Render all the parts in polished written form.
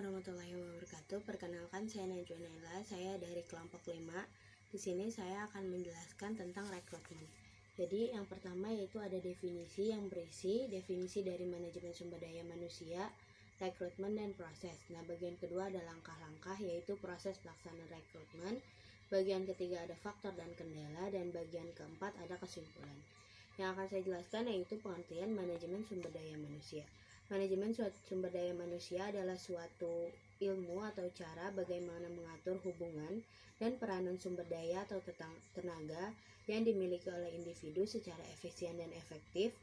warahmatullahi wabarakatuh. Perkenalkan, saya Najwa Naila. Saya dari kelompok 5. Di sini saya akan menjelaskan tentang rekrutmen. Jadi, yang pertama yaitu ada definisi yang berisi definisi dari manajemen sumber daya manusia, rekrutmen dan proses. Nah, bagian kedua ada langkah-langkah yaitu proses pelaksanaan rekrutmen. Bagian ketiga ada faktor dan kendala, dan bagian keempat ada kesimpulan. Yang akan saya jelaskan yaitu pengertian manajemen sumber daya manusia. Manajemen sumber daya manusia adalah suatu ilmu atau cara bagaimana mengatur hubungan dan peranan sumber daya atau tenaga yang dimiliki oleh individu secara efisien dan efektif,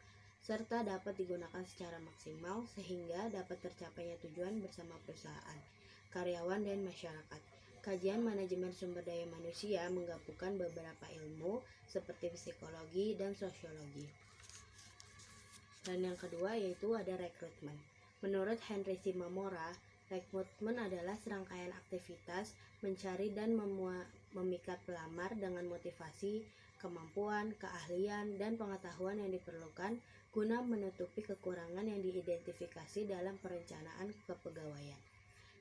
serta dapat digunakan secara maksimal sehingga dapat tercapainya tujuan bersama perusahaan, karyawan, dan masyarakat. Kajian manajemen sumber daya manusia menggabungkan beberapa ilmu seperti psikologi dan sosiologi. Dan yang kedua yaitu ada rekrutmen. Menurut Henry Shimomura, rekrutmen adalah serangkaian aktivitas mencari dan memikat pelamar dengan motivasi, kemampuan, keahlian, dan pengetahuan yang diperlukan guna menutupi kekurangan yang diidentifikasi dalam perencanaan kepegawaian.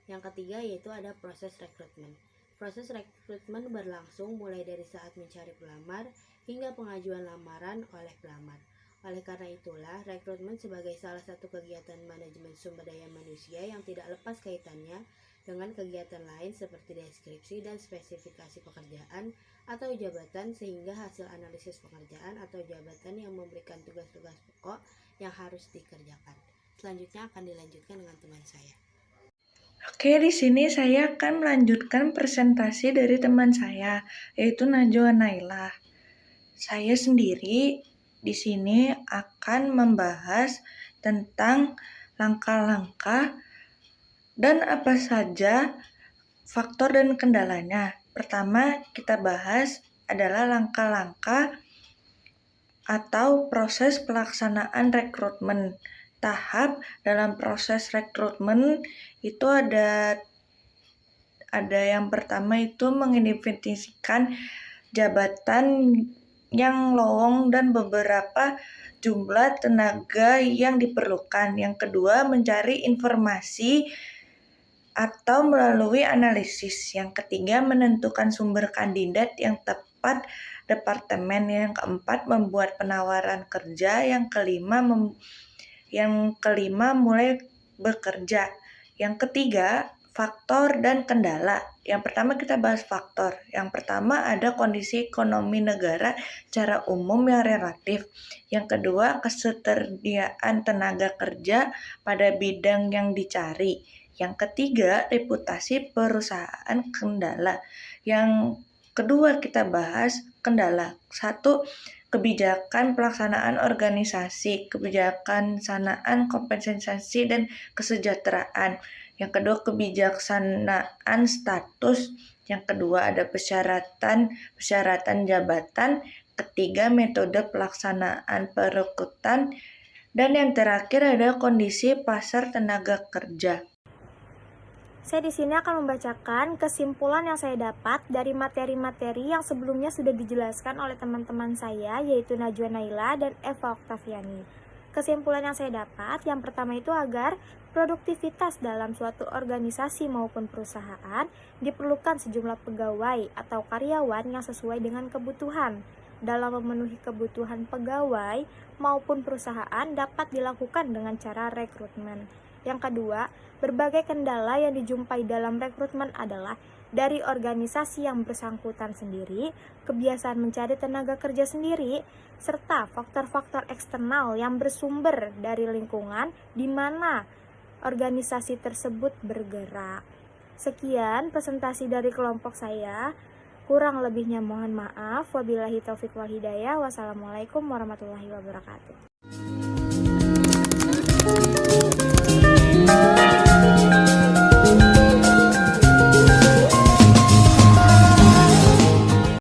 Yang ketiga yaitu ada proses rekrutmen. Proses rekrutmen berlangsung mulai dari saat mencari pelamar hingga pengajuan lamaran oleh pelamar. Oleh karena itulah, rekrutmen sebagai salah satu kegiatan manajemen sumber daya manusia yang tidak lepas kaitannya dengan kegiatan lain seperti deskripsi dan spesifikasi pekerjaan atau jabatan, sehingga hasil analisis pekerjaan atau jabatan yang memberikan tugas-tugas pokok yang harus dikerjakan. Selanjutnya akan dilanjutkan dengan teman saya. Oke, di sini saya akan melanjutkan presentasi dari teman saya, yaitu Najwa Naila. Saya sendiri di sini akan membahas tentang langkah-langkah dan apa saja faktor dan kendalanya. Pertama, kita bahas adalah langkah-langkah atau proses pelaksanaan rekrutmen. Tahap dalam proses rekrutmen itu ada yang pertama itu mengidentifikasikan jabatan yang lowong dan beberapa jumlah tenaga yang diperlukan. Yang kedua, mencari informasi atau melalui analisis. Yang ketiga, menentukan sumber kandidat yang tepat departemen. Yang keempat, membuat penawaran kerja. Yang kelima mulai bekerja. Yang ketiga, faktor dan kendala. Yang pertama kita bahas faktor. Yang pertama ada kondisi ekonomi negara secara umum yang relatif. Yang kedua, ketersediaan tenaga kerja pada bidang yang dicari. Yang ketiga, reputasi perusahaan. Kendala. Yang kedua kita bahas kendala. 1. Kebijakan pelaksanaan organisasi, kebijakan sanaan kompensasi dan kesejahteraan. Yang kedua, kebijaksanaan status. Yang kedua, ada persyaratan jabatan. Ketiga, metode pelaksanaan perekrutan. Dan yang terakhir ada kondisi pasar tenaga kerja. Saya di sini akan membacakan kesimpulan yang saya dapat dari materi-materi yang sebelumnya sudah dijelaskan oleh teman-teman saya, yaitu Najwa Naila dan Eva Oktaviani. Kesimpulan yang saya dapat, yang pertama itu agar produktivitas dalam suatu organisasi maupun perusahaan diperlukan sejumlah pegawai atau karyawan yang sesuai dengan kebutuhan. Dalam memenuhi kebutuhan pegawai maupun perusahaan dapat dilakukan dengan cara rekrutmen. Yang kedua, berbagai kendala yang dijumpai dalam rekrutmen adalah dari organisasi yang bersangkutan sendiri, kebiasaan mencari tenaga kerja sendiri, serta faktor-faktor eksternal yang bersumber dari lingkungan di mana organisasi tersebut bergerak. Sekian presentasi dari kelompok saya. Kurang lebihnya mohon maaf. Wabillahi taufiq wal hidayah. Wassalamualaikum warahmatullahi wabarakatuh.